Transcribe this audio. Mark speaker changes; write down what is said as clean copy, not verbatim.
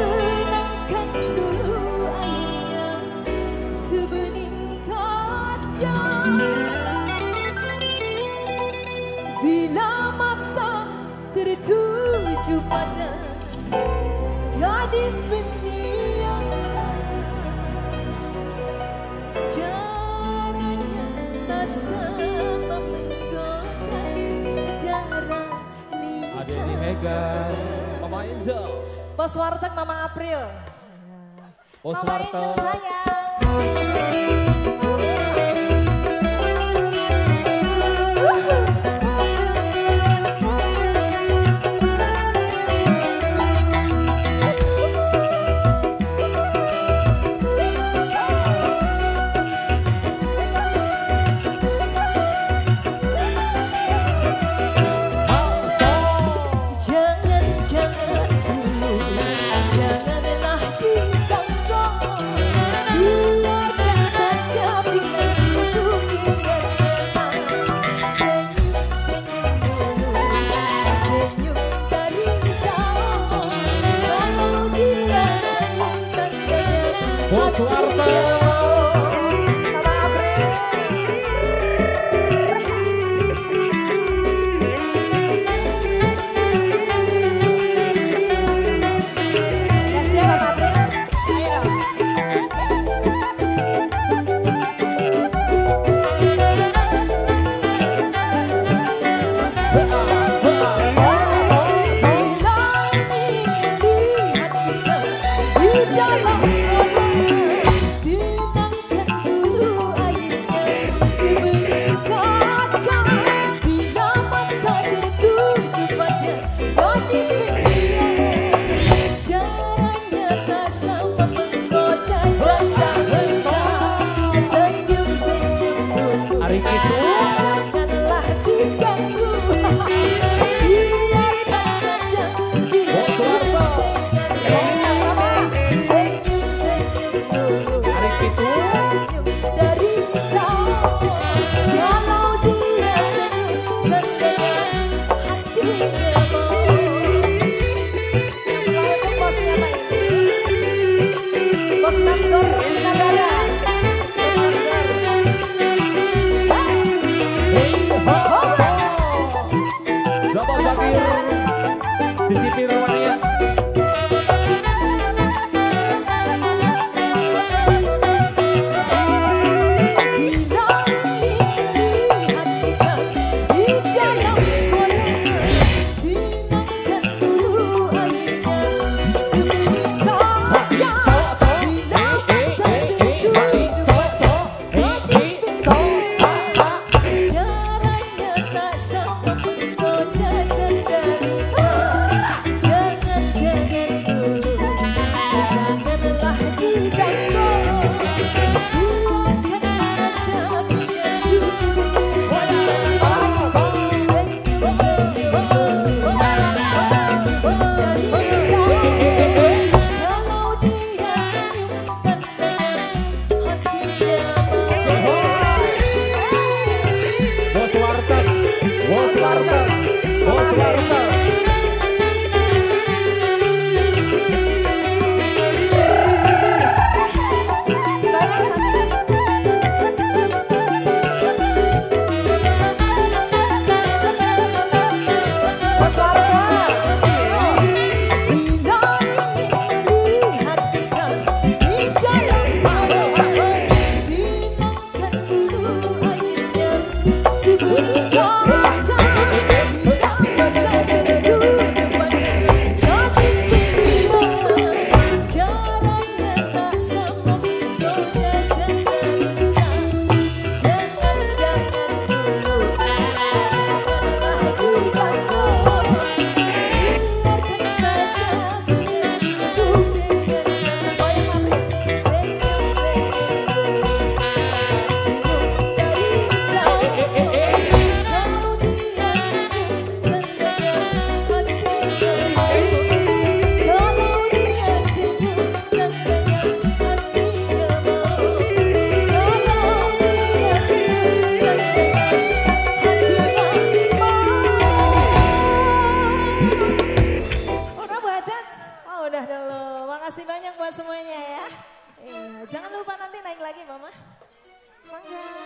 Speaker 1: Hilangkan dulu airnya sebening kaca. Bila mata tertuju pada gadis pendiam, caranya bersama menggoda darah lincah.
Speaker 2: Adik Megan, Mama Angel,
Speaker 1: Bos Warteg, Mama April,
Speaker 2: Bos
Speaker 1: Mama
Speaker 2: Warteg.
Speaker 1: Angel sayang. Janganlah diganggu, biarkan saja bila duduk ingat-ingat. Senyum-senyum dulu, senyum dari jauh. Kalau dia senyum tandanya
Speaker 2: Bos Warteg.
Speaker 1: Mama April.
Speaker 2: Hari itu
Speaker 1: janganlah diganggu, biarkan saja dia senyum-senyum dulu,
Speaker 2: hari itu
Speaker 1: senyum dari jauh. Kalau dia senyum tandanya hatinya mau. Yang setelah itu bos siapa ini? Bos Nasgor Sinagara. Bos Nasgor. udah dulu. Makasih banyak buat semuanya ya. Iya, jangan lupa nanti naik lagi Mama. Mangga.